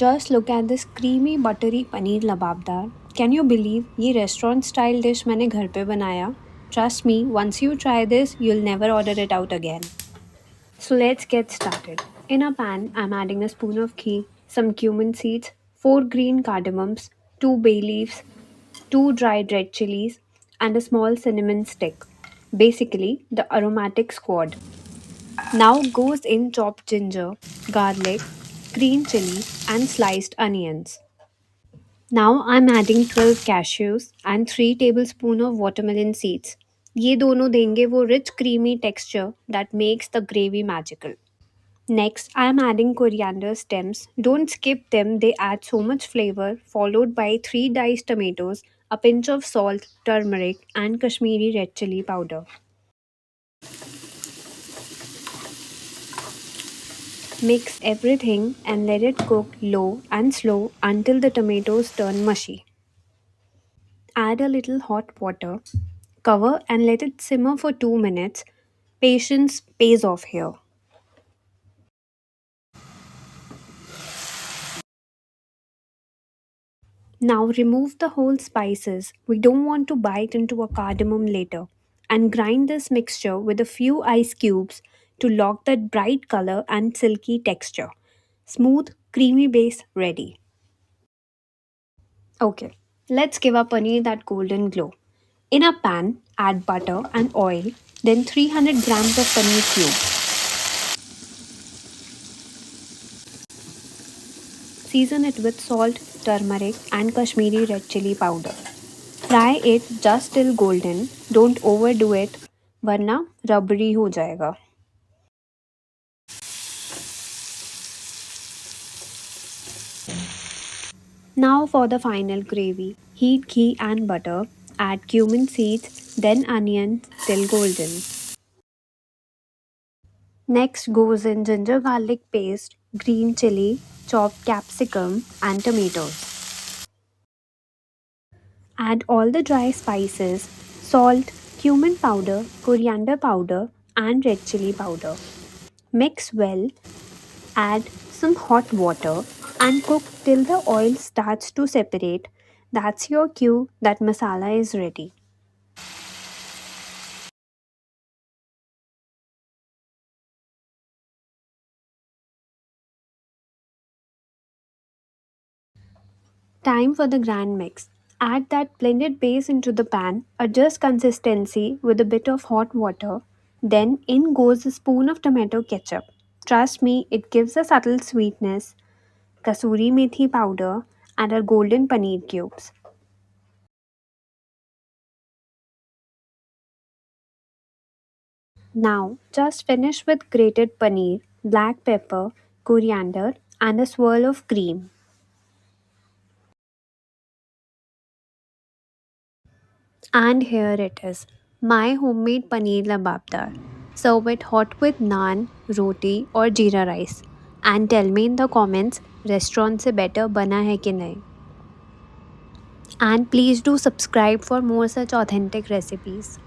Just look at this creamy buttery paneer lababdar. Can you believe ये restaurant style dish मैंने घर पे बनाया? Trust me, once you try this, you'll never order it out again. So let's get started. In a pan, I'm adding a spoon of ghee, some cumin seeds, 4 green cardamoms, 2 bay leaves, 2 dried red chilies, and a small cinnamon stick. Basically, the aromatic squad. Now goes in chopped ginger, garlic, green chili, and sliced onions. Now I'm adding 12 cashews and 3 tablespoons of watermelon seeds. ये दोनों देंगे वो rich creamy texture that makes the gravy magical. Next, I am adding coriander stems. Don't skip them, they add so much flavor, followed by 3 diced tomatoes, a pinch of salt, turmeric, and Kashmiri red chili powder. Mix everything and let it cook low and slow until the tomatoes turn mushy. Add a little hot water, cover and let it simmer for 2 minutes. Patience pays off here. Now remove the whole spices. We don't want to bite into a cardamom later. And grind this mixture with a few ice cubes to lock that bright color and silky texture. Smooth, creamy base ready. Okay, let's give our paneer that golden glow. In a pan, add butter and oil, then 300 grams of paneer cubes. Season it with salt, turmeric, and Kashmiri red chili powder. Fry it just till golden. Don't overdo it, वरना rubbery हो जाएगा. Now for the final gravy. Heat ghee and butter. Add cumin seeds, then onions till golden. Next goes in ginger garlic paste, green chili, chopped capsicum, and tomatoes. Add all the dry spices, salt, cumin powder, coriander powder, and red chili powder. Mix well, add some hot water, and cook till the oil starts to separate. That's your cue that masala is ready. Time for the grand mix. Add that blended base into the pan, adjust consistency with a bit of hot water, then in goes a spoon of tomato ketchup. Trust me, it gives a subtle sweetness, kasuri methi powder, and our golden paneer cubes. Now, just finish with grated paneer, black pepper, coriander, and a swirl of cream. And here it is, my homemade paneer lababdar. Serve it hot with naan, roti, or jeera rice. And tell me in the comments, restaurant से better बना है कि नहीं. And please do subscribe for more such authentic recipes.